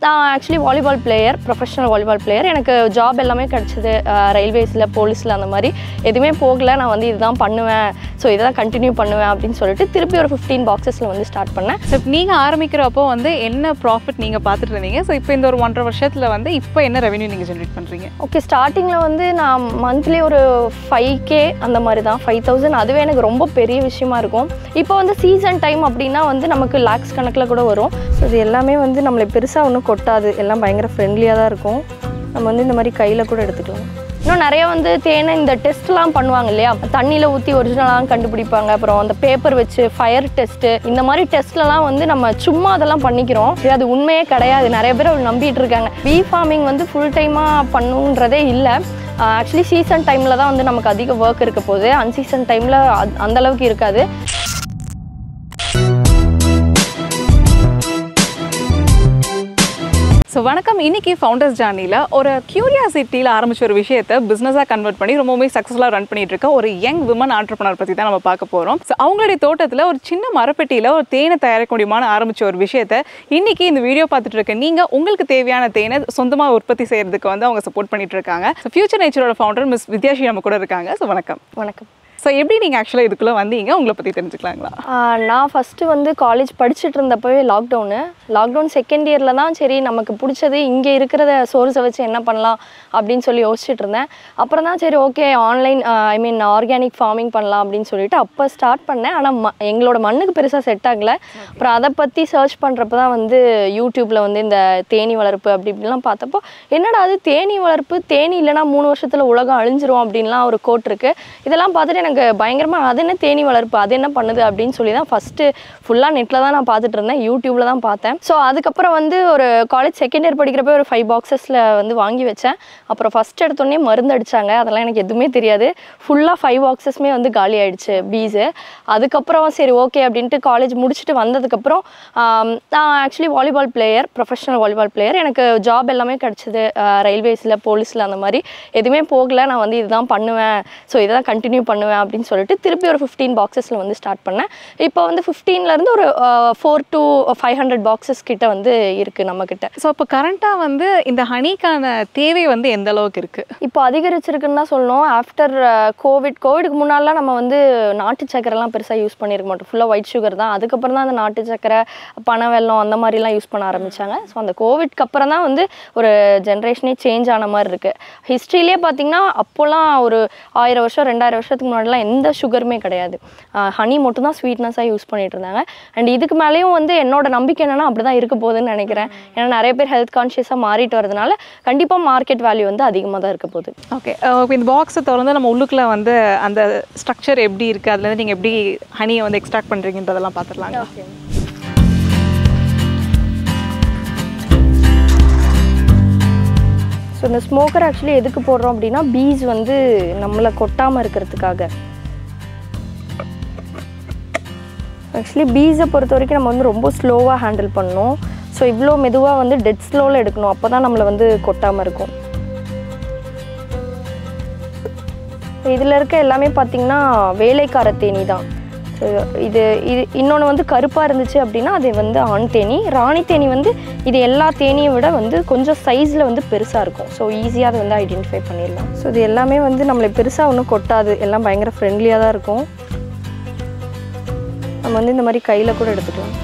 நான் actually volleyball player, professional volleyball player. எனக்கு job எல்லாமே கிடச்சிது, ரயில்வேஸில், போலீஸில், அந்த மாதிரி எதுவுமே போகலை. நான் வந்து இதுதான் பண்ணுவேன், ஸோ இதை தான் கண்டினியூ பண்ணுவேன் அப்படின்னு சொல்லிட்டு திருப்பி ஒரு 15 பாக்ஸஸில் வந்து ஸ்டார்ட் பண்ணேன். ஸோ நீங்கள் ஆரம்பிக்கிறப்போ வந்து என்ன ப்ராஃபிட் நீங்கள் பார்த்துட்டு இருந்தீங்க? ஸோ இப்போ இந்த ஒரு 1.5 வருஷத்தில் வந்து இப்போ என்ன ரெவன்யூ நீங்கள் ஜென்ரேட் பண்ணுறீங்க? ஓகே, ஸ்டார்டிங்கில் வந்து நான் மந்த்லி ஒரு 5K அந்த மாதிரி தான், 5,000. அதுவே எனக்கு ரொம்ப பெரிய விஷயமா இருக்கும். இப்போ வந்து சீசன் டைம் அப்படின்னா வந்து நமக்கு லேக்ஸ் கணக்கில் கூட வரும். ஸோ இது எல்லாமே வந்து நம்மளை பெருசாக ஒன்றும் கொட்டாது, எல்லாம் பயங்கர ஃப்ரெண்ட்லியாக தான் இருக்கும். நம்ம வந்து இந்த மாதிரி கையில் கூட எடுத்துக்கலாம். இன்னும் நிறைய வந்து தேனை இந்த டெஸ்ட்லாம் பண்ணுவாங்க இல்லையா, தண்ணியில் ஊற்றி ஒரிஜினலாக கண்டுபிடிப்பாங்க. அப்புறம் அந்த பேப்பர் வச்சு ஃபயர் டெஸ்ட்டு, இந்த மாதிரி டெஸ்ட்லலாம் வந்து நம்ம சும்மா அதெல்லாம் பண்ணிக்கிறோம். அது உண்மையே கிடையாது, நிறைய பேர் அவள் நம்பிட்டு இருக்காங்க. பீ ஃபார்மிங் வந்து ஃபுல் டைமாக பண்ணுன்றதே இல்லை. ஆக்சுவலி சீசன் டைமில் தான் வந்து நமக்கு அதிக ஒர்க் இருக்க போகுது, அன்சீசன் டைமில் அந்தளவுக்கு இருக்காது. ஸோ வணக்கம். இன்றைக்கி ஃபவுண்டர்ஸ் ஜர்னியில் ஒரு க்யூரியாசிட்டியில் ஆரம்பிச்ச ஒரு விஷயத்தை பிஸ்னஸாக கன்வெர்ட் பண்ணி ரொம்பவே சக்ஸஸ்ஃபுல்லாக ரன் பண்ணிட்டு இருக்க ஒரு யங் விமன் ஆண்டர்ப்ரனர் பற்றி தான் நம்ம பார்க்க போகிறோம். ஸோ அவங்களுடைய தோட்டத்தில் ஒரு சின்ன மரப்பெட்டியில் ஒரு தேனை தயாரிக்க முடியுமான்னு ஆரம்பித்த ஒரு விஷயத்தை இன்றைக்கி இந்த வீடியோ பார்த்துட்டு இருக்க நீங்கள் உங்களுக்கு தேவையான தேனை சொந்தமாக உற்பத்தி செய்கிறதுக்கு வந்து அவங்க சப்போர்ட் பண்ணிட்டு இருக்காங்க. ஸோ ஃபியூச்சர் நேச்சரோட ஃபவுண்டர் மிஸ் வித்யாஸ்ரீ நம்ம கூட இருக்காங்க. ஸோ வணக்கம். வணக்கம். ஸோ எப்படி நீங்கள் ஆக்சுவலாக இதுக்குள்ளே வந்தீங்க, உங்களை பற்றி தெரிஞ்சுக்கலாங்களா? நான் ஃபஸ்ட்டு வந்து காலேஜ் படிச்சுட்டு இருந்தப்போவே லாக்டவுன் செகண்ட் இயரில் தான் சரி நமக்கு பிடிச்சது இங்கே இருக்கிற சோர்ஸை வச்சு என்ன பண்ணலாம் அப்படின்னு சொல்லி யோசிச்சுட்டு இருந்தேன். அப்புறம் தான் சரி ஓகே ஆன்லைன் ஆர்கானிக் ஃபார்மிங் பண்ணலாம் அப்படின்னு சொல்லிட்டு அப்போ ஸ்டார்ட் பண்ணேன். ஆனால் எங்களோட மண்ணுக்கு பெருசாக செட் ஆகலை. அப்புறம் அதை பற்றி சர்ச் பண்ணுறப்ப தான் வந்து யூடியூப்பில் வந்து இந்த தேனீ வளர்ப்பு அப்படி இப்படிலாம் பார்த்தப்போ என்னடா அது தேனீ வளர்ப்பு, தேனீ இல்லைனா 3 வருஷத்தில் உலகம் அழிஞ்சிரும் அப்படின்லாம் ஒரு கோட் இருக்குது. இதெல்லாம் பார்த்துட்டு எனக்கு பயங்கரமாக அது என்ன தேனீ வளர்ப்பு, அது என்ன பண்ணுது அப்படின்னு சொல்லி தான் ஃபஸ்ட்டு ஃபுல்லாக நெட்டில் தான் நான் பார்த்துட்டு இருந்தேன், யூடியூப்பில் தான் பார்த்தேன். ஸோ அதுக்கப்புறம் வந்து ஒரு காலேஜ் செகண்ட் இயர் படிக்கிறப்ப ஒரு 5 பாக்ஸஸில் வந்து வாங்கி வச்சேன். அப்புறம் ஃபஸ்ட் எடுத்தோடனே மருந்து அடித்தாங்க, அதெல்லாம் எனக்கு எதுவுமே தெரியாது. ஃபுல்லாக 5 பாக்ஸஸ்மே வந்து காலி ஆகிடுச்சு பீஸு. அதுக்கப்புறம் சரி ஓகே அப்படின்ட்டு காலேஜ் முடிச்சுட்டு வந்ததுக்கப்புறம் நான் actually volleyball player, professional volleyball player. எனக்கு ஜாப் எல்லாமே கிடச்சிது, ரயில்வேஸில், போலீஸில், அந்த மாதிரி எதுவுமே போகலை. நான் வந்து இதுதான் பண்ணுவேன், ஸோ இதை தான் கண்டினியூ பண்ணுவேன் அப்படின்னு சொல்லிட்டு திருப்பி ஒரு 15 பாக்ஸஸில் வந்து ஸ்டார்ட் பண்ணேன். இப்போ வந்து 15லேருந்து ஒரு 400 to 500 பாக்ஸஸ் கிட்ட வந்து இருக்குது நம்மக்கிட்ட. ஸோ இப்போ கரண்ட்டாக வந்து இந்த ஹனிக்கான தேவை வந்து எந்த அளவுக்கு இருக்குது? இப்போ அதிகரிச்சிருக்குன்னு தான் சொல்லணும். ஆஃப்டர் கோவிடுக்கு முன்னாடிலாம் நம்ம வந்து நாட்டு சக்கரைலாம் பெருசாக யூஸ் பண்ணியிருக்க மாட்டோம், ஃபுல்லாக ஒயிட் சுகர் தான். அதுக்கப்புறம் தான் அந்த நாட்டு சக்கரை, பனை வெல்லம் அந்த மாதிரிலாம் யூஸ் பண்ண ஆரம்பித்தாங்க. ஸோ அந்த கோவிட்க்கு அப்புறம் தான் வந்து ஒரு ஜென்ரேஷனே சேஞ்ச் ஆன மாதிரி இருக்குது. ஹிஸ்ட்ரியிலே பார்த்திங்கன்னா அப்போல்லாம் ஒரு 1000 வருஷம் 2000 வருஷத்துக்கு முன்னாடிலாம் எந்த சுகருமே கிடையாது, ஹனி மட்டும் தான் ஸ்வீட்னஸாக யூஸ் பண்ணிட்டு இருந்தாங்க. அண்ட் இதுக்கு மேலேயும் வந்து என்னோட நம்பிக்கை என்னென்னா அப்படி தான் இருக்க போகுதுன்னு நினைக்கிறேன். ஏன்னா நிறைய பேர் ஹெல்த் கான்ஷியஸாக மாறிட்டு வரதுனால கண்டிப்பாக மார்க்கெட் வேல்யூ வந்து அதிகமாக தான் இருக்க போகுது. ஓகே, இப்போ இந்த பாக்ஸை திறந்து நம்ம உள்ளுக்குள்ளே வந்து அந்த ஸ்ட்ரக்சர் எப்படி இருக்குது, அதுலேருந்து நீங்கள் எப்படி ஹனியை வந்து எக்ஸ்ட்ராக்ட் பண்ணுறீங்கன்றதெல்லாம் பார்த்துடலாங்க. ஸோ இந்த ஸ்மோக்கர் ஆக்சுவலி எதுக்கு போடுறோம் அப்படின்னா பீஸ் வந்து நம்மளை கொட்டாமல் இருக்கிறதுக்காக. ஆக்சுவலி பீஸை பொறுத்த வரைக்கும் நம்ம வந்து ரொம்ப ஸ்லோவாக ஹேண்டில் பண்ணணும். ஸோ இவ்வளோ மெதுவாக வந்து டெட் ஸ்லோவில் எடுக்கணும், அப்போ தான் நம்மளை வந்து கொட்டாமல் இருக்கும். இதில் இருக்க எல்லாமே பார்த்திங்கன்னா வேலைக்கார தேனி தான். ஸோ இது இன்னொன்று வந்து கருப்பாக இருந்துச்சு அப்படின்னா அது வந்து ஆண் தேனி. ராணி தேனி வந்து இது எல்லா தேனியை விட வந்து கொஞ்சம் சைஸில் வந்து பெருசாக இருக்கும். ஸோ ஈஸியாக அதை வந்து ஐடென்டிஃபை பண்ணிடலாம். ஸோ இது எல்லாமே வந்து நம்மளை பெருசாக ஒன்றும் கொட்டாது, எல்லாம் பயங்கர ஃப்ரெண்ட்லியாக தான் இருக்கும். நம்ம வந்து இந்த மாதிரி கையில் கூட எடுத்துக்கலாம்.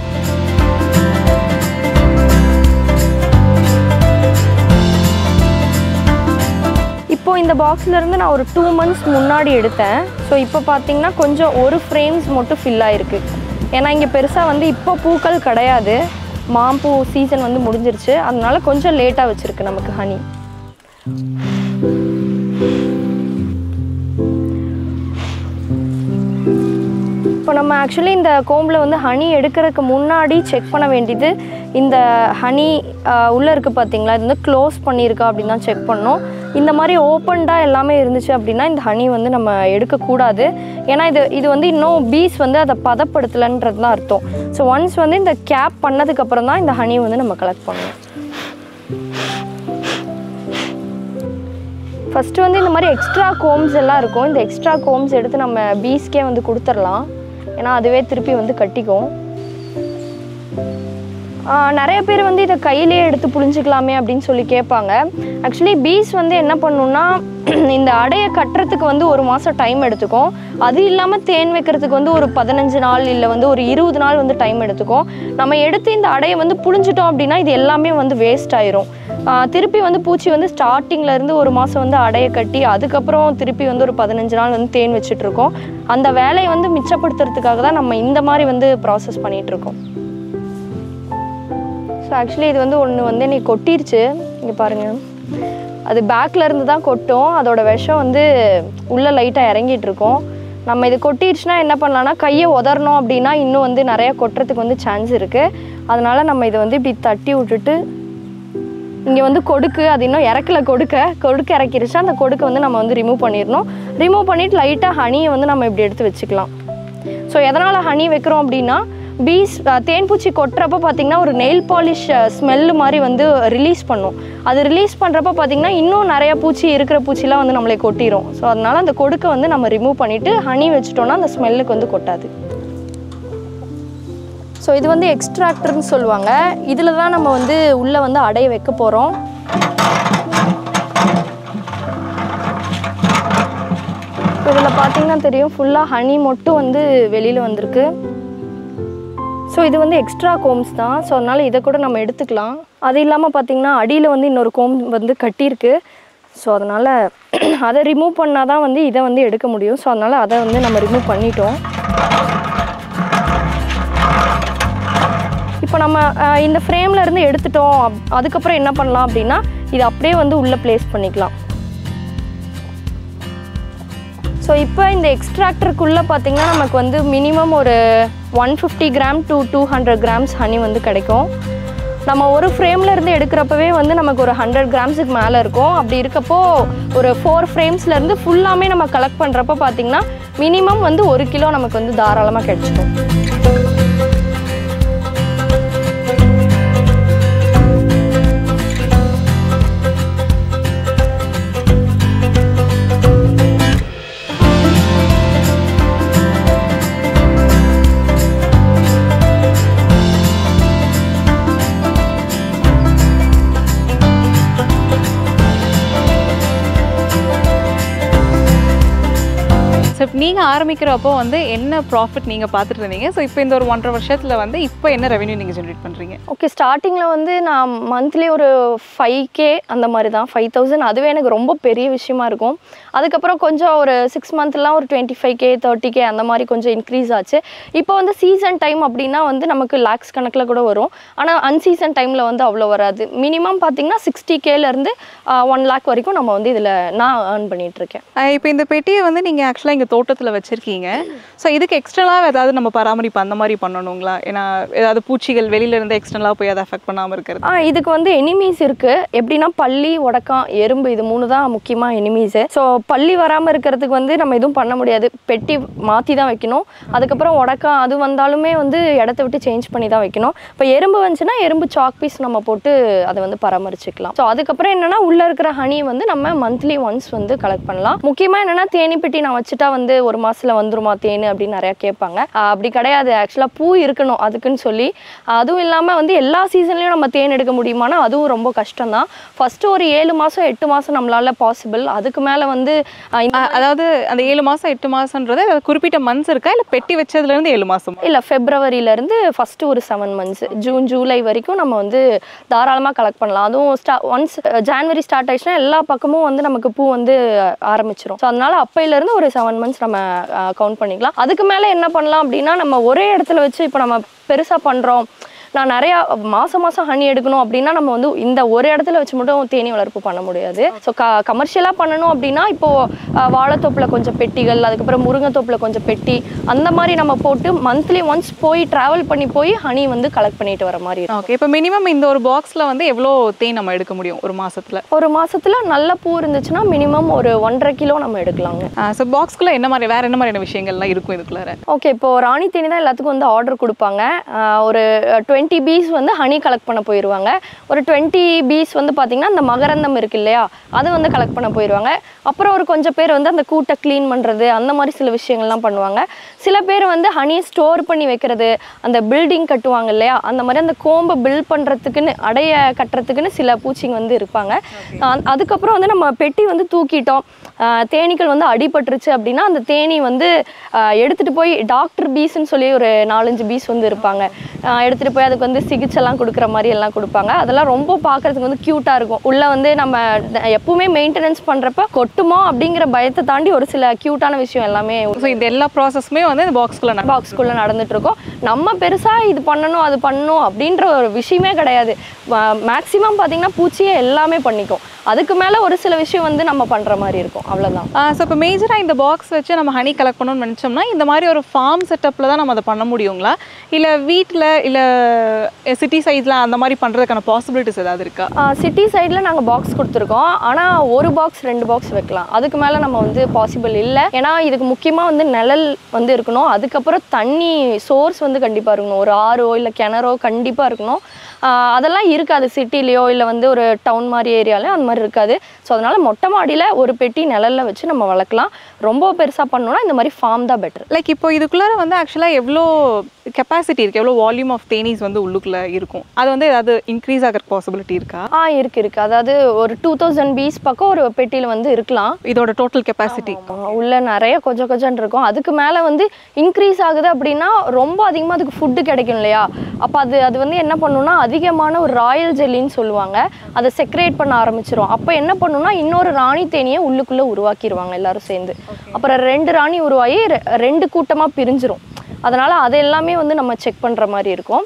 இப்போ இந்த பாக்ஸ்லேருந்து நான் ஒரு 2 months முன்னாடி எடுத்தேன். ஸோ இப்போ பார்த்தீங்கன்னா கொஞ்சம் ஒரு ஃப்ரேம்ஸ் மட்டும் ஃபில் ஆகிருக்கு. ஏன்னா இங்கே பெருசாக வந்து இப்போ பூக்கள் கிடையாது, மாம்பூ சீசன் வந்து முடிஞ்சிருச்சு, அதனால கொஞ்சம் லேட்டாக வச்சுருக்கு நமக்கு ஹனி. இப்போ நம்ம ஆக்சுவலி இந்த கோம்பில் வந்து ஹனி எடுக்கிறதுக்கு முன்னாடி செக் பண்ண வேண்டியது இந்த ஹனி உள்ளே இருக்குது பார்த்தீங்களா, இது வந்து க்ளோஸ் பண்ணியிருக்கா அப்படின்னு தான் செக் பண்ணோம். இந்த மாதிரி ஓப்பன்டாக எல்லாமே இருந்துச்சு அப்படின்னா இந்த ஹனி வந்து நம்ம எடுக்கக்கூடாது. ஏன்னா இது வந்து இன்னும் பீஸ் வந்து அதை பதப்படுத்தலைன்றது தான் அர்த்தம். ஸோ ஒன்ஸ் வந்து இந்த கேப் பண்ணதுக்கப்புறம் தான் இந்த ஹனி வந்து நம்ம கலெக்ட் பண்ணணும். ஃபஸ்ட்டு வந்து இந்த மாதிரி எக்ஸ்ட்ரா கோம்ஸ் எல்லாம் இருக்கும், இந்த எக்ஸ்ட்ரா கோம்ஸ் எடுத்து நம்ம பீஸ்க்கே வந்து கொடுத்துடலாம். ஏன்னா அதுவே திருப்பி வந்து கட்டிக்கும். நிறைய பேர் வந்து இதை கையிலே எடுத்து புழிஞ்சிக்கலாமே அப்படின்னு சொல்லி கேட்பாங்க. ஆக்சுவலி பீஸ் வந்து என்ன பண்ணணும்னா இந்த அடையை கட்டுறதுக்கு வந்து 1 மாதம் டைம் எடுத்துக்கும். அது இல்லாமல் தேன் வைக்கிறதுக்கு வந்து ஒரு 15 நாள் இல்லை வந்து ஒரு 20 நாள் வந்து டைம் எடுத்துக்கும். நம்ம எடுத்து இந்த அடையை வந்து புழிஞ்சிட்டோம் அப்படின்னா இது எல்லாமே வந்து வேஸ்ட் ஆயிரும். திருப்பி வந்து பூச்சி வந்து ஸ்டார்டிங்லேருந்து 1 மாதம் வந்து அடையை கட்டி அதுக்கப்புறம் திருப்பி வந்து ஒரு 15 நாள் வந்து தேன் வச்சிட்ருக்கோம். அந்த வேலையை வந்து மிச்சப்படுத்துறதுக்காக தான் நம்ம இந்த மாதிரி வந்து ப்ராசஸ் பண்ணிகிட்ருக்கோம். ஸோ ஆக்சுவலி இது வந்து ஒன்று வந்து இன்னைக்கு கொட்டிருச்சு. இங்கே பாருங்கள், அது பேக்கில் இருந்து தான் கொட்டும். அதோட விஷம் வந்து உள்ளே லைட்டாக இறங்கிட்டுருக்கோம். நம்ம இது கொட்டிடுச்சுன்னா என்ன பண்ணலான்னா கையை உதறணும் அப்படின்னா இன்னும் வந்து நிறையா கொட்டுறதுக்கு வந்து சான்ஸ் இருக்குது. அதனால் நம்ம இதை வந்து இப்படி தட்டி விட்டுட்டு இங்கே வந்து கொடுக்கு அது இன்னும் இறக்கலை, கொடுக்கு இறக்கிடுச்சா அந்த கொடுக்கு வந்து நம்ம வந்து ரிமூவ் பண்ணிடணும். ரிமூவ் பண்ணிவிட்டு லைட்டாக ஹனியை வந்து நம்ம இப்படி எடுத்து வச்சுக்கலாம். ஸோ எதனால் ஹனி வைக்கிறோம் அப்படின்னா பீஸ் தேன்பூச்சி கொட்டுறப்ப பார்த்திங்கன்னா ஒரு நெயில் பாலிஷ் ஸ்மெல்லு மாதிரி வந்து ரிலீஸ் பண்ணும். அது ரிலீஸ் பண்ணுறப்ப பார்த்திங்கன்னா இன்னும் நிறையா பூச்சி இருக்கிற பூச்சிலாம் வந்து நம்மளை கொட்டிடும். ஸோ அதனால் அந்த கொடுக்கை வந்து நம்ம ரிமூவ் பண்ணிவிட்டு ஹனி வச்சுட்டோன்னா அந்த ஸ்மெல்லுக்கு வந்து கொட்டாது. ஸோ இது வந்து எக்ஸ்ட்ராக்டர்னு சொல்லுவாங்க. இதில் தான் நம்ம வந்து உள்ளே வந்து அடைய வைக்க போகிறோம். இதில் பார்த்திங்கன்னா தெரியும் ஃபுல்லாக ஹனி மட்டும் வந்து வெளியில் வந்திருக்கு. ஸோ இது வந்து எக்ஸ்ட்ரா கோம்ஸ் தான். ஸோ அதனால் இதை கூட நம்ம எடுத்துக்கலாம். அது இல்லாமல் பார்த்திங்கன்னா அடியில் வந்து இன்னொரு கோம் வந்து கட்டியிருக்கு. ஸோ அதனால் அதை ரிமூவ் பண்ணால் தான் வந்து இதை வந்து எடுக்க முடியும். ஸோ அதனால் அதை வந்து நம்ம ரிமூவ் பண்ணிட்டோம். இப்போ நம்ம இந்த ஃப்ரேமில் இருந்து எடுத்துட்டோம். அதுக்கப்புறம் என்ன பண்ணலாம் அப்படின்னா இதை அப்படியே வந்து உள்ளே ப்ளேஸ் பண்ணிக்கலாம். ஸோ இப்போ இந்த எக்ஸ்ட்ராக்டருக்குள்ளே பார்த்திங்கன்னா நமக்கு வந்து மினிமம் ஒரு 150 கிராம் to 200 கிராம்ஸ் ஹனி வந்து கிடைக்கும். நம்ம ஒரு ஃப்ரேமில் இருந்து எடுக்கிறப்பவே வந்து நமக்கு ஒரு 100 கிராம்ஸுக்கு மேலே இருக்கும். அப்படி இருக்கப்போ ஒரு 4 ஃப்ரேம்ஸ்லேருந்து ஃபுல்லாமே நம்ம கலெக்ட் பண்ணுறப்போ பார்த்திங்கன்னா மினிமம் வந்து 1 கிலோ நமக்கு வந்து தாராளமாக கிடைச்சிடும். ஸோ நீங்கள் ஆரம்பிக்கிறப்போ வந்து என்ன ப்ராஃபிட் நீங்கள் பார்த்துட்டு இருந்தீங்க? ஸோ இப்போ இந்த ஒரு 1.5 வருஷத்தில் வந்து இப்போ என்ன ரெவென்யூ நீங்கள் ஜென்ரேட் பண்ணுறீங்க? ஓகே, ஸ்டார்டிங்கில் வந்து நான் மந்த்லி ஒரு 5K அந்த மாதிரி தான், 5,000. அதுவே எனக்கு ரொம்ப பெரிய விஷயமா இருக்கும். அதுக்கப்புறம் கொஞ்சம் ஒரு 6 மந்த்லாம் ஒரு 25K 30K அந்த மாதிரி கொஞ்சம் இன்க்ரீஸ் ஆச்சு. இப்போ வந்து சீசன் டைம் அப்படின்னா வந்து நமக்கு லேக்ஸ் கணக்கில் கூட வரும். ஆனால் அன்சீசன் டைமில் வந்து அவ்வளோ வராது. மினிமம் பார்த்திங்கன்னா 60Kலேருந்து 1 lakh வரைக்கும் நம்ம வந்து இதில் நான் ஏர்ன் பண்ணிகிட்ருக்கேன். இப்போ இந்த பெட்டியை வந்து நீங்கள் ஆக்சுவலாக இங்கே தோட்டத்தில் வச்சுருக்கீங்க. ஸோ இதுக்கு எக்ஸ்டர்னலாக ஏதாவது நம்ம பராமரிப்பு அந்த மாதிரி பண்ணணுங்களா? ஏன்னா ஏதாவது பூச்சிகள் வெளியிலேருந்து எக்ஸ்டர்னலாக போய் அதை அஃபெக்ட் பண்ணாமல் இருக்கிறது? இதுக்கு வந்து எனிமீஸ் இருக்குது. எப்படின்னா பல்லி, உடக்கான், எறும்பு, இது 3 தான் முக்கியமாக எனிமீஸு. ஸோ பல்லி வராமல் இருக்கிறதுக்கு வந்து நம்ம எதுவும் பண்ண முடியாது, பெட்டி மாற்றி தான் வைக்கணும். அதுக்கப்புறம் உடக்கான் அது வந்தாலுமே வந்து இடத்த விட்டு சேஞ்ச் பண்ணி தான் வைக்கணும். இப்போ எறும்பு வந்துச்சுன்னா எறும்பு சாக் பீஸ் நம்ம போட்டு அதை வந்து பராமரிச்சுக்கலாம். ஸோ அதுக்கப்புறம் என்னென்னா உள்ளே இருக்கிற ஹனி வந்து நம்ம மந்த்லி ஒன்ஸ் வந்து கலெக்ட் பண்ணலாம். முக்கியமாக என்னென்னா தேனி பெட்டி நான் வச்சுட்டா வந்து 1 மாதத்தில் வந்துருமா தேன் அப்படின்னு நிறையா கேட்பாங்க. அப்படி கிடையாது. ஆக்சுவலாக பூ இருக்கணும் அதுக்குன்னு சொல்லி. அதுவும் இல்லாமல் வந்து எல்லா சீசன்லேயும் நம்ம தேன் எடுக்க முடியுமானா அதுவும் ரொம்ப கஷ்டம் தான். ஃபஸ்ட்டு ஒரு 7 மாதம் 8 மாதம் நம்மளால் பாசிபிள். அதுக்கு மேலே வந்து அதாவது அந்த 7 மாதம் 8 மாதன்றது குறிப்பிட்ட மந்த்ஸ் இருக்கா, இல்லை பெட்டி வச்சதுலேருந்து 7 மாதம்? இல்லை, ஃபெப்ரவரியிலேருந்து ஃபஸ்ட்டு ஒரு 7 மந்த்ஸ், ஜூன் ஜூலை வரைக்கும் நம்ம வந்து தாராளமாக கலெக்ட் பண்ணலாம். அதுவும் ஒன்ஸ் ஜான்வரி ஸ்டார்ட் ஆயிடுச்சுன்னா எல்லா பக்கமும் வந்து நமக்கு பூ வந்து ஆரம்பிச்சிடும். ஸோ அதனால் அப்பையிலேருந்து ஒரு 7 மந்த்ஸ் நம்ம கவுண்ட் பண்ணிக்கலாம். அதுக்கு மேலே என்ன பண்ணலாம் அப்படின்னா நம்ம ஒரே இடத்துல வச்சு இப்போ நம்ம பெருசாக பண்ணுறோம், நான் நிறையா மாதம் ஹனி எடுக்கணும் அப்படின்னா நம்ம வந்து இந்த ஒரு இடத்துல வச்சு மட்டும் தேனீ வளர்ப்பு பண்ண முடியாது. ஸோ கமர்ஷியலாக பண்ணணும் அப்படின்னா இப்போது வாழைத்தோப்பில் கொஞ்சம் பெட்டிகள், அதுக்கப்புறம் முருங்கைத்தோப்பில் கொஞ்சம் பெட்டி, அந்த மாதிரி நம்ம போட்டு மந்த்லி ஒன்ஸ் போய் ட்ராவல் பண்ணி போய் ஹனி வந்து கலெக்ட் பண்ணிட்டு வர மாதிரி இருக்கும். ஓகே, இப்போ மினிமம் இந்த ஒரு பாக்ஸில் வந்து எவ்வளோ தேன் நம்ம எடுக்க முடியும் ஒரு மாதத்தில்? ஒரு மாதத்தில் நல்ல பூ இருந்துச்சுன்னா மினிமம் ஒரு 1.5 கிலோ நம்ம எடுக்கலாங்க. ஸோ பாக்ஸ்குள்ளே என்ன மாதிரி வேறு என்ன மாதிரியான விஷயங்கள்லாம் இருக்கும் இதுக்குள்ள? ஓகே, இப்போது ராணி தேனி தான் எல்லாத்துக்கும் வந்து ஆர்டர் கொடுப்பாங்க. ஒரு 20 பீஸ் வந்து ஹனி கலெக்ட் பண்ண போயிடுவாங்க. ஒரு 20 பீஸ் வந்து பார்த்திங்கன்னா அந்த மகரந்தம் இருக்கு இல்லையா, அதை வந்து கலெக்ட் பண்ண போயிடுவாங்க. அப்புறம் ஒரு கொஞ்சம் பேர் வந்து அந்த கூட்டை க்ளீன் பண்ணுறது அந்த மாதிரி சில விஷயங்கள்லாம் பண்ணுவாங்க. சில பேர் வந்து ஹனியை ஸ்டோர் பண்ணி வைக்கிறது, அந்த பில்டிங் கட்டுவாங்க இல்லையா, அந்த மாதிரி அந்த கோம்பை பில்ட் பண்ணுறதுக்குன்னு அடைய கட்டுறதுக்குன்னு சில பூச்சிங்க வந்து இருப்பாங்க. அதுக்கப்புறம் வந்து நம்ம பெட்டி வந்து தூக்கிட்டோம், தேனீக்கள் வந்து அடிபட்டுருச்சு அப்படின்னா அந்த தேனி வந்து எடுத்துகிட்டு போய் டாக்டர் பீஸ்ன்னு சொல்லி ஒரு 4-5 பீஸ் வந்து இருப்பாங்க. எடுத்துகிட்டு போய் அதுக்கு வந்து சிகிச்சைலாம் கொடுக்குற மாதிரி எல்லாம் கொடுப்பாங்க. அதெல்லாம் ரொம்ப பார்க்குறதுக்கு வந்து க்யூட்டாக இருக்கும். உள்ளே வந்து நம்ம எப்பவுமே மெயின்டெனன்ஸ் பண்ணுறப்ப கொட்டுமோ அப்படிங்கிற பயத்தை தாண்டி ஒரு சில க்யூட்டான விஷயம் எல்லாமே. ஸோ இந்த எல்லா ப்ராசஸுமே வந்து இந்த பாக்ஸ்குள்ளே நடந்துட்டுருக்கோம். நம்ம பெருசாக இது பண்ணணும் அது பண்ணணும் அப்படின்ற ஒரு விஷயமே கிடையாது. மேக்ஸிமம் பார்த்திங்கன்னா பூச்சியை எல்லாமே பண்ணிக்கும். அதுக்கு மேலே ஒரு சில விஷயம் வந்து நம்ம பண்ணுற மாதிரி இருக்கும், அவ்வளோதான். ஸோ இப்போ மேஜராக இந்த பாக்ஸ் வச்சு நம்ம ஹனி கலெக்ட் பண்ணணும்னு நினச்சோம்னா இந்த மாதிரி ஒரு ஃபார்ம் செட்டப்பில் தான் நம்ம அதை பண்ண முடியுங்களா, இல்லை வீட்டில் இல்லை சிட்டி சைடில் அந்த மாதிரி பண்ணுறதுக்கான பாசிபிலிட்டிஸ் ஏதாவது இருக்கா? சிட்டி சைடில் நாங்கள் பாக்ஸ் கொடுத்துருக்கோம். ஆனால் ஒரு பாக்ஸ் 2 பாக்ஸ் வைக்கலாம், அதுக்கு மேலே நம்ம வந்து பாசிபிள் இல்லை. ஏன்னா இதுக்கு முக்கியமாக வந்து நிழல் வந்து இருக்கணும். அதுக்கப்புறம் தண்ணி சோர்ஸ் வந்து கண்டிப்பாக இருக்கணும். ஒரு ஆறோ இல்லை கிணறோ கண்டிப்பாக இருக்கணும். அதெல்லாம் இருக்காது சிட்டிலேயோ இல்லை வந்து ஒரு டவுன் மாதிரி ஏரியாலையோ அந்த மாதிரி இருக்காது. ஸோ அதனால் மொட்டை மாடியில் ஒரு பெட்டி நிழலில் வச்சு நம்ம வளர்க்கலாம். ரொம்ப பெருசாக பண்ணோன்னா இந்த மாதிரி ஃபார்ம் தான் பெட்டர். லைக் இப்போ இதுக்குள்ளார வந்து ஆக்சுவலாக எவ்வளோ கெப்பாசிட்டி இருக்குது, எவ்வளோ வால்யூம் ஆஃப் தேனீஸ் வந்து உள்ளுக்குள்ளே இருக்கும், அது வந்து ஏதாவது இன்க்ரீஸ் ஆகிற பாசிபிலிட்டி இருக்கா? இருக்குது. அதாவது ஒரு 2000 பீஸ் பக்கம் ஒரு பெட்டியில் வந்து இருக்கலாம். இதோட டோட்டல் கெப்பாசிட்டி உள்ள நிறைய கொஞ்சம் இருக்கும். அதுக்கு மேலே வந்து இன்க்ரீஸ் ஆகுது அப்படின்னா ரொம்ப அதிகமாக அதுக்கு ஃபுட்டு கிடைக்கும் இல்லையா, அப்போ அது வந்து என்ன பண்ணுன்னா அதிகமான ஒரு ராயல் ஜெல்லின்னு சொல்லுவாங்க, அதை செக்ரேட் பண்ண ஆரம்பிச்சிரும். அப்போ என்ன பண்ணுன்னா இன்னொரு ராணி தேனியை உள்ளுக்குள்ளே உருவாக்கிடுவாங்க எல்லாரும் சேர்ந்து. அப்புறம் 2 ராணி உருவாகி 2 கூட்டமாக பிரிஞ்சிரும். அதனால் அது எல்லாமே வந்து நம்ம செக் பண்ணுற மாதிரி இருக்கும்.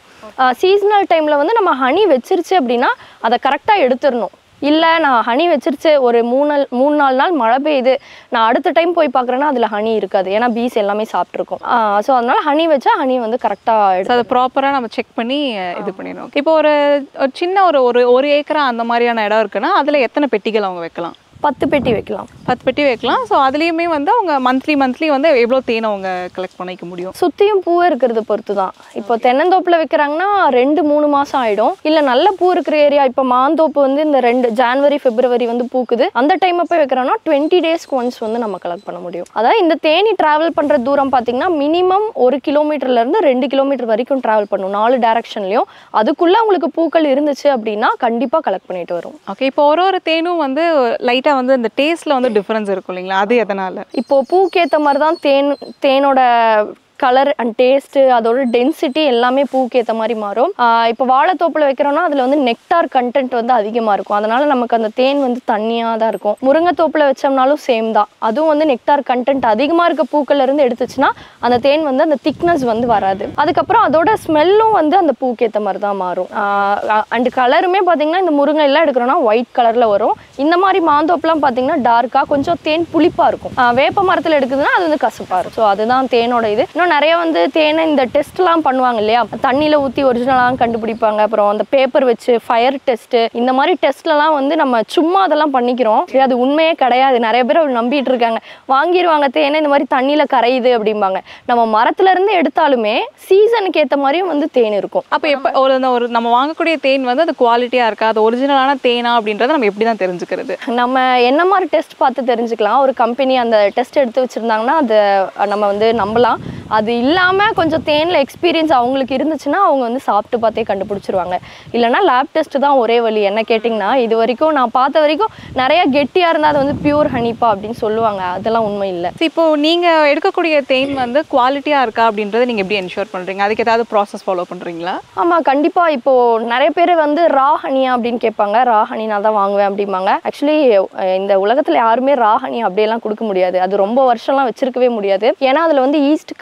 சீசனல் டைமில் வந்து நம்ம ஹனி வச்சிருச்சு அப்படின்னா அதை கரெக்டாக எடுத்துடணும். இல்லை நான் ஹனி வச்சிருச்சு ஒரு 3-4 நாள் மழை பெய்யுது, நான் அடுத்த டைம் போய் பார்க்குறேன்னா அதில் ஹனி இருக்காது, ஏன்னா பீஸ் எல்லாமே சாப்பிட்ருக்கோம். ஸோ அதனால் ஹனி வச்சா ஹனி வந்து கரெக்டாக அதை ப்ராப்பராக நம்ம செக் பண்ணி இது பண்ணிடணும். இப்போ ஒரு சின்ன ஒரு ஏக்கரா அந்த மாதிரியான இடம் இருக்குன்னா அதில் எத்தனை பெட்டிகள் அவங்க வைக்கலாம்? 10 பெட்டி வைக்கலாம். 10 பெட்டி வைக்கலாம். ஸோ அதுலேயுமே வந்து அவங்க மந்த்லி வந்து எவ்வளோ தேனை அவங்க கலெக்ட் பண்ணிக்க முடியும்? சுற்றியும் பூ இருக்கிறது பொறுத்து தான். இப்போ தென்னந்தோப்பில் வைக்கிறாங்கன்னா 2-3 மாதம் ஆகிடும். இல்லை நல்ல பூ இருக்கிற ஏரியா, இப்போ மாந்தோப்பு வந்து இந்த ஜான்வரி பிப்ரவரி வந்து பூக்குது, அந்த டைம் போய் வைக்கிறோன்னா 20 டேஸ்க்கு ஒன்ஸ் வந்து நம்ம கலெக்ட் பண்ண முடியும். அதாவது இந்த தேனி ட்ராவல் பண்ணுற தூரம் பார்த்தீங்கன்னா மினிமம் 1 கிலோமீட்டர்லேருந்து 2 கிலோமீட்டர் வரைக்கும் ட்ராவல் பண்ணும் 4 டைரக்ஷன்லையும். அதுக்குள்ளே உங்களுக்கு பூக்கள் இருந்துச்சு அப்படின்னா கண்டிப்பாக கலெக்ட் பண்ணிட்டு வரும். ஓகே, இப்போ ஒரு தேனும் வந்து லைட்டாக வந்து இந்த டேஸ்ட்ல வந்து டிஃபரன்ஸ் இருக்கும் இல்லைங்களா, அது எதனால? இப்போ பூக்கேற்ற மாதிரி தான் தேனோட கலர் அண்ட் டேஸ்ட்டு, அதோட டென்சிட்டி எல்லாமே பூக்கு ஏற்ற மாதிரி மாறும். இப்போ வாழைத்தோப்பில் வைக்கிறோன்னா அதில் வந்து நெக்டார் கண்டென்ட் வந்து அதிகமாக இருக்கும், அதனால் நமக்கு அந்த தேன் வந்து தண்ணியாக தான் இருக்கும். முருங்கைத்தோப்பில் வச்சோம்னாலும் சேம் தான், அதுவும் வந்து நெக்டார் கண்டென்ட் அதிகமாக இருக்க பூக்கள்லேருந்து எடுத்துச்சுன்னா அந்த தேன் வந்து அந்த திக்னஸ் வந்து வராது. அதுக்கப்புறம் அதோட ஸ்மெல்லும் வந்து அந்த பூக்கு ஏற்ற மாதிரி தான் மாறும். அண்ட் கலருமே பார்த்திங்கன்னா இந்த முருங்கை எல்லாம் எடுக்கிறோன்னா ஒயிட் கலரில் வரும். இந்த மாதிரி மாந்தோப்பெலாம் பார்த்திங்கன்னா டார்க்காக கொஞ்சம் தேன் புளிப்பாக இருக்கும். வேப்ப மரத்தில் எடுக்குதுன்னா அது வந்து கசப்பாக இருக்கும். ஸோ அதுதான் தேனோட இது. நிறைய வந்து தேனை இந்த டெஸ்ட்லாம் பண்ணுவாங்க இல்லையா, தண்ணியில் ஊற்றி ஒரிஜினலாக கண்டுபிடிப்பாங்க. அப்புறம் அந்த பேப்பர் வச்சு ஃபயர் டெஸ்ட்டு, இந்த மாதிரி டெஸ்ட்லலாம் வந்து நம்ம சும்மா அதெல்லாம் பண்ணிக்கிறோம், அது உண்மையே கிடையாது. நிறைய பேர் அப்படி நம்பிட்டு இருக்காங்க, வாங்கிடுவாங்க தேனை இந்த மாதிரி தண்ணியில் கரையுது அப்படிம்பாங்க. நம்ம மரத்துலேருந்து எடுத்தாலுமே சீசனுக்கு ஏற்ற மாதிரியும் வந்து தேன் இருக்கும். அப்போ எப்போ ஒரு நம்ம வாங்கக்கூடிய தேன் வந்து அது குவாலிட்டியாக இருக்கா, அது ஒரிஜினலான தேனா அப்படின்றத நம்ம எப்படி தான் தெரிஞ்சுக்கிறது? நம்ம என்ன மாதிரி டெஸ்ட் பார்த்து தெரிஞ்சுக்கலாம். ஒரு கம்பெனி அந்த டெஸ்ட் எடுத்து வச்சுருந்தாங்கன்னா அதை நம்ம வந்து நம்பலாம். அது இல்லாமல் கொஞ்சம் தேனில் எக்ஸ்பீரியன்ஸ் அவங்களுக்கு இருந்துச்சுன்னா அவங்க வந்து சாப்பிட்டு பார்த்தே கண்டுபிடிச்சிருவாங்க. இல்லைனா லேப் டெஸ்ட் தான் ஒரே வழி. என்ன கேட்டிங்கன்னா இது வரைக்கும் நான் பார்த்த வரைக்கும் நிறையா கெட்டியாக இருந்தால் அது வந்து பியூர் ஹனிப்பா அப்படின்னு சொல்லுவாங்க, அதெல்லாம் உண்மை இல்லை. இப்போது நீங்கள் எடுக்கக்கூடிய தேன் வந்து குவாலிட்டியாக இருக்கா அப்படின்றத நீங்கள் எப்படி என்ஷூர் பண்ணுறீங்க? அதுக்கு ஏதாவது ப்ராசஸ் ஃபாலோ பண்ணுறீங்களா? ஆமாம், கண்டிப்பாக. இப்போது நிறைய பேர் வந்து ரா ஹனியா அப்படின்னு கேட்பாங்க. ரா ஹனி நான் தான் வாங்குவேன் அப்படிம்பாங்க. ஆக்சுவலி இந்த உலகத்தில் யாருமே ரா ஹனி அப்படியெல்லாம் கொடுக்க முடியாது, அது ரொம்ப வருஷம்லாம் வச்சிருக்கவே முடியாது. ஏன்னா அதில் வந்து ஈஸ்ட்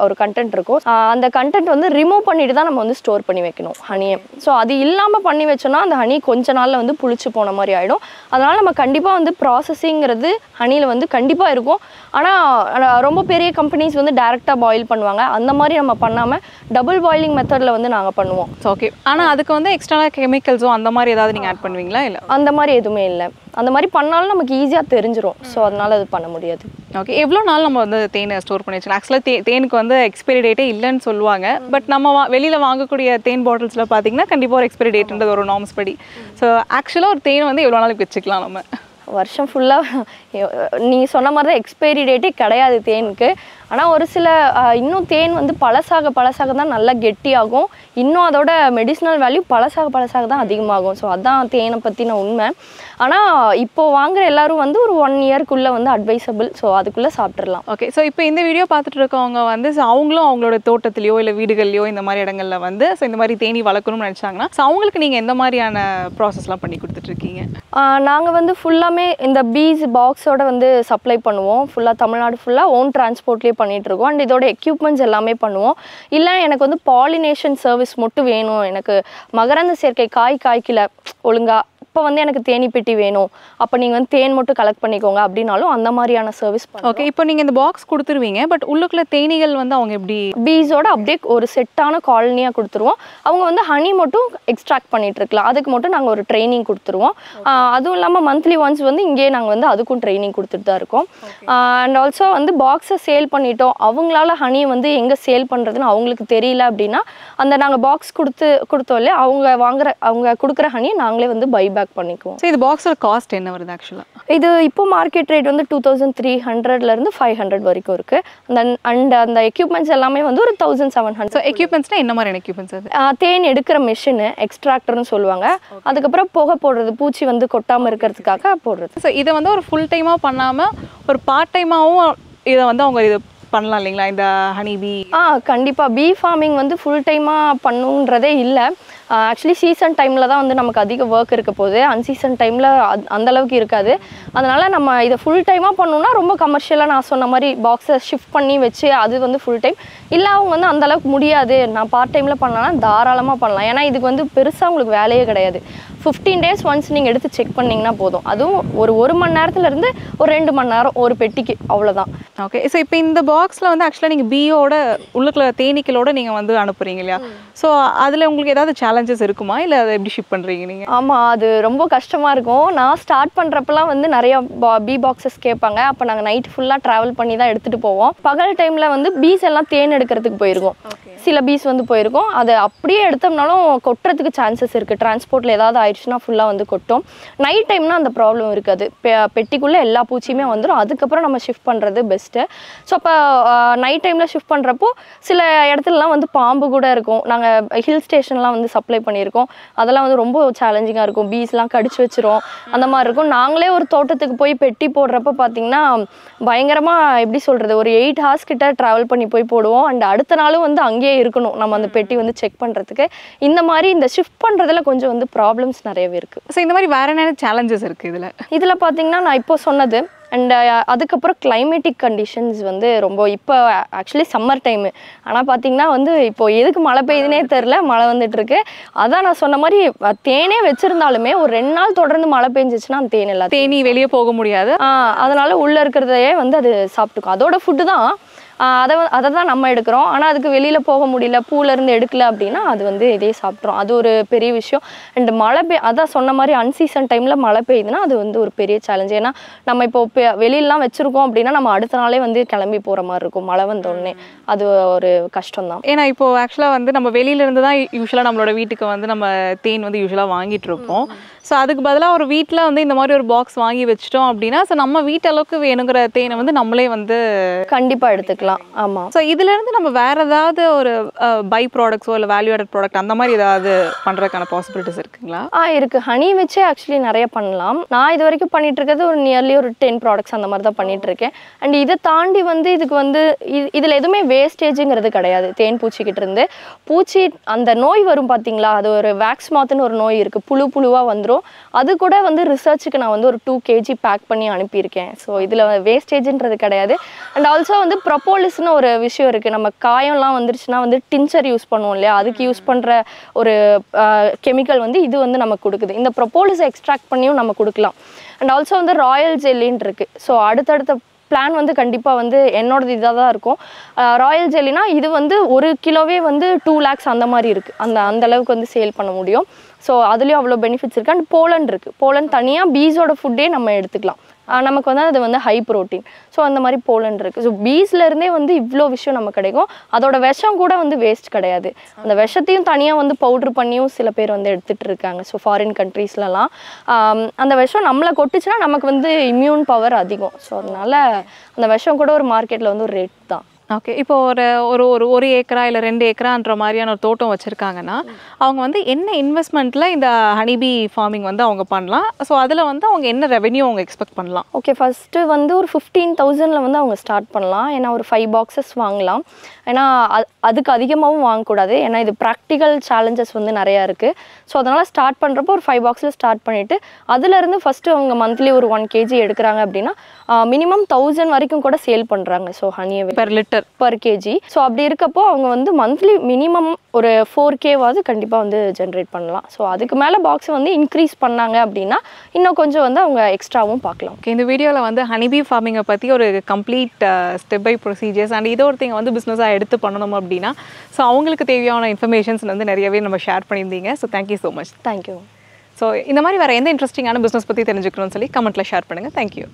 ஒரு கண்டென்ட் இருக்கும். அந்த கண்டென்ட் வந்து ரிமூவ் பண்ணிட்டு தான் நம்ம வந்து ஸ்டோர் பண்ணி வைக்கணும் ஹனியை. ஸோ அது இல்லாமல் பண்ணி வச்சோன்னா அந்த ஹனி கொஞ்ச நாளில் வந்து புளிச்சு போன மாதிரி ஆகிடும். அதனால் நம்ம கண்டிப்பாக வந்து ப்ராசஸிங்கிறது ஹனியில் வந்து கண்டிப்பாக இருக்கும். ஆனால் ரொம்ப பெரிய கம்பெனிஸ் வந்து டைரெக்டாக பாயில் பண்ணுவாங்க, அந்த மாதிரி நம்ம பண்ணாமல் டபுள் பாயிலிங் மெத்தடில் வந்து நாங்கள் பண்ணுவோம். ஓகே, ஆனால் அதுக்கு வந்து எக்ஸ்ட்ரா கெமிக்கல்ஸோ அந்த மாதிரி ஏதாவது நீங்கள் ஆட் பண்ணுவீங்களா? இல்லை, அந்த மாதிரி எதுவுமே இல்லை. அந்த மாதிரி பண்ணாலும் நமக்கு ஈஸியாக தெரிஞ்சிடும். ஸோ அதனால் அது பண்ண முடியாது. ஓகே, எவ்வளோ நாள் நம்ம வந்து தேனை ஸ்டோர் பண்ணி வச்சுக்கலாம்? ஆக்சுவலாக தேனுக்கு வந்து எக்ஸ்பைரி டேட்டே இல்லைன்னு சொல்லுவாங்க. பட் நம்ம வெளியில் வாங்கக்கூடிய தேன் பாட்டில்ஸில் பார்த்தீங்கன்னா கண்டிப்பாக ஒரு எக்ஸ்பைரி டேட்ன்றது ஒரு நார்ம்ஸ் படி. ஸோ ஆக்சுவலாக ஒரு தேன் வந்து எவ்வளோ நாளைக்கு வச்சுக்கலாம் நம்ம? வருஷம் ஃபுல்லாக நீங்கள் சொன்ன மாதிரி தான் எக்ஸ்பைரி டேட்டே கிடையாது தேனுக்கு. ஆனால் ஒரு சில இன்னும் தேன் வந்து பழசாக தான் நல்லா கெட்டியாகும். இன்னும் அதோட மெடிசினல் வேல்யூ பழசாக தான் அதிகமாகும். ஸோ அதுதான் தேனை பற்றின உண்மை. ஆனால் இப்போது வாங்குகிற எல்லோரும் வந்து ஒரு 1 இயர்க்குள்ளே வந்து அட்வைசபிள். ஸோ அதுக்குள்ளே சாப்பிட்றலாம். ஓகே, ஸோ இப்போ இந்த வீடியோ பார்த்துட்டு இருக்கவங்க வந்து அவங்களும் அவங்களோட தோட்டத்துலையோ இல்லை வீடுகள்லையோ இந்த மாதிரி இடங்கள்ல வந்து ஸோ இந்த மாதிரி தேனி வளர்க்கணும்னு நினச்சாங்கன்னா ஸோ அவங்களுக்கு நீங்கள் எந்த மாதிரியான ப்ராசஸ்லாம் பண்ணி கொடுத்துட்ருக்கீங்க? நாங்கள் வந்து ஃபுல்லாமே இந்த பீஸ் பாக்ஸோட வந்து சப்ளை பண்ணுவோம். ஃபுல்லாக தமிழ்நாடு ஃபுல்லாக ஓன் டிரான்ஸ்போர்ட்லேயே பண்ணிகிட்ருக்கோம். அண்ட் இதோட எக்யூப்மெண்ட்ஸ் எல்லாமே பண்ணுவோம். இல்லை எனக்கு வந்து பாலினேஷன் சர்வீஸ் மட்டும் வேணும், எனக்கு மகரந்த சேர்க்கை காய்க்கல ஒழுங்கா, இப்போ வந்து எனக்கு தேனி பெட்டி வேணும், அப்போ நீங்கள் வந்து தேன் மட்டும் கலெக்ட் பண்ணிக்கோங்க அப்படின்னாலும் அந்த மாதிரியான சர்வீஸ் பண்ணுவோம். ஓகே, இப்போ நீங்கள் இந்த பாக்ஸ் கொடுத்துருவீங்க. பட் உள்ளுக்குள்ள தேனீகள் வந்து அவங்க எப்படி? பீஸோட அப்படியே ஒரு செட்டான காலனியாக கொடுத்துருவோம். அவங்க வந்து ஹனி மட்டும் எக்ஸ்ட்ராக்ட் பண்ணிட்டு இருக்கலாம். அதுக்கு மட்டும் நாங்கள் ஒரு ட்ரைனிங் கொடுத்துருவோம். அதுவும் இல்லாமல் மந்த்லி ஒன்ஸ் வந்து இங்கேயே நாங்கள் வந்து அதுக்கும் ட்ரைனிங் கொடுத்துட்டு தான் இருக்கோம். அண்ட் ஆல்சோ வந்து பாக்ஸை சேல் பண்ணிட்டோம், அவங்களால ஹனியை வந்து எங்கே சேல் பண்ணுறதுன்னு அவங்களுக்கு தெரியல அப்படின்னா அந்த நாங்கள் பாக்ஸ் கொடுத்தோம் இல்லையா, அவங்க கொடுக்குற ஹனியை நாங்களே வந்து பைபேக் பண்ணிக்குவோம். ஸோ இது பாக்ஸோட காஸ்ட் என்ன வருது ஆக்சுவலாக? இது இப்போ மார்க்கெட் ரேட் வந்து 2300 500 வரைக்கும் இருக்கு. அந்த எக்யூப்மெண்ட்ஸ் எல்லாமே வந்து ஒரு 1700. ஸோ எக்யூப்மெண்ட்ஸ்னா என்ன மாதிரியான எக்யூப்மெண்ட்ஸ் அது? தேன் எடுக்கிற மிஷினு, எக்ஸ்ட்ராக்டர்னு சொல்லுவாங்க. அதுக்கப்புறம் புகை போடுறது, பூச்சி வந்து கொட்டாமல் இருக்கிறதுக்காக போடுறது. ஸோ இதை வந்து ஒரு ஃபுல் டைமாக பண்ணாமல் ஒரு பார்ட் டைமாகவும் இதை வந்து அவங்க இது பண்ணலாம் இல்லைங்களா, இந்த ஹனி பீ? கண்டிப்பாக பீ ஃபார்மிங் வந்து ஃபுல் டைமாக பண்ணுன்றதே இல்லை. ஆக்சுவலி சீசன் டைமில் தான் வந்து நமக்கு அதிக ஒர்க் இருக்க போகுது. அன்சீசன் டைமில் அந்தளவுக்கு இருக்காது. அதனால் நம்ம இதை ஃபுல் டைமாக பண்ணணும்னா ரொம்ப கமர்ஷியலாக நான் சொன்ன மாதிரி பாக்ஸை ஷிஃப்ட் பண்ணி வச்சு அது வந்து ஃபுல் டைம். இல்லை அவங்க வந்து அந்தளவுக்கு முடியாது, நான் பார்ட் டைமில் பண்ணலான்னா தாராளமாக பண்ணலாம். ஏன்னா இதுக்கு வந்து பெருசாக உங்களுக்கு வேலையே கிடையாது. 15 days ஒன்ஸ் நீங்கள் எடுத்து செக் பண்ணிங்கன்னா போதும். அதுவும் ஒரு மணி நேரத்துலேருந்து ஒரு 2 மணி நேரம் ஒரு பெட்டிக்கு, அவ்வளோதான். ஓகே, ஸோ இப்போ இந்த பாக்ஸில் வந்து ஆக்சுவலாக நீங்கள் பீயோட உள்ளுக்குள்ள தேனீக்களோட நீங்கள் வந்து அனுப்புகிறீங்க இல்லையா? ஸோ அதில் உங்களுக்கு ஏதாவது சேலஞ்சஸ் இருக்குமா, இல்லை அதை எப்படி ஷிப் பண்ணுறீங்க நீங்கள்? ஆமாம், அது ரொம்ப கஷ்டமாக இருக்கும். நான் ஸ்டார்ட் பண்ணுறப்பெல்லாம் வந்து நிறைய பீ பாக்ஸஸ் கேட்பாங்க. அப்போ நாங்கள் நைட் ஃபுல்லாக ட்ராவல் பண்ணி தான் எடுத்துகிட்டு போவோம். பகல் டைமில் வந்து பீஸ் எல்லாம் தேன் எடுக்கிறதுக்கு போயிருக்கோம். சில பீஸ் வந்து போயிருக்கோம். அதை அப்படியே எடுத்தோம்னாலும் கொட்டுறதுக்கு சான்சஸ் இருக்குது. டிரான்ஸ்போர்ட்டில் ஏதாவது ஆயிடுச்சுன்னா ஃபுல்லாக வந்து கொட்டும். நைட் டைம்னா அந்த ப்ராப்ளம் இருக்காது. பெட்டிக்குள்ளே எல்லா பூச்சியுமே வந்துடும். அதுக்கப்புறம் நம்ம ஷிஃப்ட் பண்ணுறது பெஸ்ட்டு. ஸோ அப்போ நைட் டைமில் ஷிஃப்ட் பண்ணுறப்போ சில இடத்துலலாம் வந்து பாம்பு கூட இருக்கும். நாங்கள் ஹில் ஸ்டேஷன்லாம் வந்து சப்ளை பண்ணியிருக்கோம். அதெல்லாம் வந்து ரொம்ப சேலஞ்சிங்காக இருக்கும். பீஸ்லாம் கடிச்சு வச்சிரும், அந்த மாதிரி இருக்கும். நாங்களே ஒரு தோட்டத்துக்கு போய் பெட்டி போடுறப்ப பார்த்திங்கன்னா பயங்கரமாக எப்படி சொல்கிறது, ஒரு 8 hours கிட்ட ட்ராவல் பண்ணி போய் போடுவோம். அண்ட் அடுத்த நாளும் வந்து அங்கேயே இருக்கணும் நம்ம அந்த பெட்டி வந்து செக் பண்ணுறதுக்கு. இந்த மாதிரி இந்த ஷிஃப்ட் பண்ணுறதுல கொஞ்சம் வந்து ப்ராப்ளம்ஸ் நிறையவே இருக்குது. ஸோ இந்த மாதிரி வேறு என்ன சேலஞ்சஸ் இருக்குது இதில் பார்த்தீங்கன்னா நான் இப்போ சொன்னது. அண்ட் அதுக்கப்புறம் கிளைமேட்டிக் கண்டிஷன்ஸ் வந்து ரொம்ப இப்போ ஆக்சுவலி சம்மர் டைமு. ஆனால் பார்த்தீங்கன்னா வந்து இப்போ எதுக்கு மழை பெய்யுதுன்னே தெரில, மழை வந்துட்டுருக்கு. அதான் நான் சொன்ன மாதிரி தேனே வச்சுருந்தாலுமே ஒரு 2 நாள் தொடர்ந்து மழை பெஞ்சிச்சுன்னா அந்த தேன் எல்லாம் தேனி வெளியே போக முடியாது. அதனால் உள்ளே இருக்கிறதையே வந்து அது சாப்பிட்டுக்கும். அதோட ஃபுட்டு தான், அதை தான் நம்ம எடுக்கிறோம். ஆனால் அதுக்கு வெளியில் போக முடியல, பூலேருந்து எடுக்கல அப்படின்னா அது வந்து இதே சாப்பிட்றோம். அது ஒரு பெரிய விஷயம். அண்ட் அதான் சொன்ன மாதிரி அன்சீசன் டைமில் மழை பெய்யுதுன்னா அது வந்து ஒரு பெரிய சேலஞ்ச். ஏன்னா நம்ம இப்போ வெளியிலலாம் வச்சுருக்கோம் அப்படின்னா நம்ம அடுத்த நாளே வந்து கிளம்பி போகிற மாதிரி இருக்கும் மழை வந்தோடனே. அது ஒரு கஷ்டம் தான். ஏன்னா இப்போ ஆக்சுவலாக வந்து நம்ம வெளியிலேருந்து தான் யூஸ்வலாக நம்மளோட வீட்டுக்கு வந்து நம்ம தேன் வந்து யூஸ்வலாக வாங்கிட்டு இருப்போம். ஸோ அதுக்கு பதிலாக ஒரு வீட்டில் வந்து இந்த மாதிரி ஒரு பாக்ஸ் வாங்கி வச்சிட்டோம் அப்படின்னா ஸோ நம்ம வீட்டளவுக்கு வேணுங்கிற தேனை வந்து நம்மளே வந்து கண்டிப்பாக எடுத்துக்கலாம். ஆமாம். ஸோ இதுலேருந்து நம்ம வேறு ஏதாவது ஒரு பை ப்ராடக்ட்ஸோ இல்லை வேல்யூ ஆடட் ப்ராடக்ட் அந்த மாதிரி ஏதாவது பண்ணுறதுக்கான பாசிபிலிட்டிஸ் இருக்குங்களா? இருக்குது. ஹனி வச்சே ஆக்சுவலி நிறைய பண்ணலாம். நான் இது வரைக்கும் பண்ணிட்டு இருக்கிறது ஒரு நியர்லி ஒரு 10 ப்ராடக்ட்ஸ் அந்த மாதிரி தான் பண்ணிகிட்ருக்கேன். அண்ட் இதை தாண்டி வந்து இதுக்கு வந்து இதில் எதுவுமே வேஸ்டேஜுங்கிறது கிடையாது. தேன் பூச்சிக்கிட்ட இருந்து பூச்சி அந்த நோய் வரும் பார்த்தீங்களா, அது ஒரு வேக்ஸ் மாத்துன்னு ஒரு நோய் இருக்குது, புழுவாக வந்துடும். அது கூட வந்து ரிசர்ச்சுக்கு நான் வந்து ஒரு 2 kg பேக் பண்ணி அனுப்பியிருக்கேன். ஸோ இதில் வேஸ்டேஜ்ன்றது கிடையாது. அண்ட் ஆல்சோ வந்து ப்ரொபோலிஸ்னு ஒரு விஷயம் இருக்குது. நம்ம காயம்லாம் வந்துருச்சுன்னா வந்து டின்ச்சர் யூஸ் பண்ணுவோம் இல்லையா, அதுக்கு யூஸ் பண்ணுற ஒரு கெமிக்கல் வந்து இது வந்து நமக்கு கொடுக்குது. இந்த ப்ரொபோலிஸை எக்ஸ்ட்ராக்ட் பண்ணியும் நம்ம கொடுக்கலாம். அண்ட் ஆல்சோ வந்து ராயல் ஜெல்லின்னு இருக்குது. ஸோ அடுத்தடுத்த பிளான் வந்து கண்டிப்பாக வந்து என்னோடது இதாக தான் இருக்கும். ராயல் ஜெல்லினா இது வந்து 1 கிலோவே வந்து 2 lakhs அந்த மாதிரி இருக்குது. அந்த அளவுக்கு வந்து சேல் பண்ண முடியும். ஸோ அதுலேயும் அவ்வளோ பெனிஃபிட்ஸ் இருக்குது. அண்ட் போலன் இருக்குது. போலன் தனியாக பீஸோட ஃபுட்டே நம்ம எடுத்துக்கலாம். நமக்கு வந்து அது வந்து ஹை ப்ரோட்டீன். ஸோ அந்த மாதிரி போலன் இருக்குது. ஸோ பீஸ்லேருந்தே வந்து இவ்வளோ விஷயம் நமக்கு கிடைக்கும். அதோட விஷம் கூட வந்து வேஸ்ட் கிடையாது. அந்த விஷத்தையும் தனியாக வந்து பவுட்ரு பண்ணியும் சில பேர் வந்து எடுத்துகிட்டு இருக்காங்க. ஸோ ஃபாரின் கண்ட்ரீஸ்லலாம் அந்த விஷம் நம்மளை கொட்டுச்சுன்னா நமக்கு வந்து இம்யூன் பவர் அதிகம். ஸோ அதனால் அந்த விஷம் கூட ஒரு மார்க்கெட்டில் வந்து ஒரு ரேட் தான். ஓகே. இப்போ ஒரு ஏக்கரா இல்லை 2 ஏக்கரான்ற மாதிரியான ஒரு தோட்டம் வச்சுருக்காங்கன்னா அவங்க வந்து என்ன இன்வெஸ்ட்மெண்ட்டில் இந்த ஹனிபி ஃபார்மிங் வந்து அவங்க பண்ணலாம்? ஸோ அதில் வந்து அவங்க என்ன ரெவென்யூ அவங்க எக்ஸ்பெக்ட் பண்ணலாம்? ஓகே, ஃபஸ்ட்டு வந்து ஒரு 15,000 வந்து அவங்க ஸ்டார்ட் பண்ணலாம். ஏன்னா ஒரு 5 பாக்ஸஸ் வாங்கலாம். ஏன்னா அதுக்கு அதிகமாகவும் வாங்கக்கூடாது. ஏன்னா இது ப்ராக்டிக்கல் சேலஞ்சஸ் வந்து நிறையா இருக்குது. ஸோ அதனால் ஸ்டார்ட் பண்ணுறப்போ ஒரு 5 பாக்ஸில் ஸ்டார்ட் பண்ணிவிட்டு அதுலேருந்து ஃபஸ்ட்டு அவங்க மந்த்லி ஒரு 1 kg எடுக்கிறாங்க அப்படின்னா மினிமம் 1000 வரைக்கும் கூட சேல் பண்ணுறாங்க. ஸோ ஹனியை per kg. ஸோ அப்படி இருக்கப்போ அவங்க வந்து மந்த்லி மினிமம் ஒரு 4K கண்டிப்பாக வந்து ஜென்ரேட் பண்ணலாம். ஸோ அதுக்கு மேலே பாக்ஸை வந்து இன்க்ரீஸ் பண்ணாங்க அப்படின்னா இன்னும் கொஞ்சம் வந்து அவங்க எக்ஸ்ட்ராவும் பார்க்கலாம். ஓகே, இந்த வீடியோவில் வந்து ஹனிபி ஃபார்மிங்கை பற்றி ஒரு complete step by procedures and இது ஒருத்தங்க வந்து பிஸ்னஸாக எடுத்து பண்ணணும் அப்படின்னா ஸோ அவங்களுக்கு தேவையான இன்ஃபர்மேஷன்ஸ் வந்து நிறையவே நம்ம ஷேர் பண்ணியிருந்தீங்க. So thank you so much. Thank you. So இந்த மாதிரி வேறு எந்த இன்ட்ரெஸ்டிங்கான பிஸ்னஸ் பற்றி தெரிஞ்சுக்கணும்னு சொல்லி கமெண்ட்டில் ஷேர் பண்ணுங்கள். தேங்க்யூ.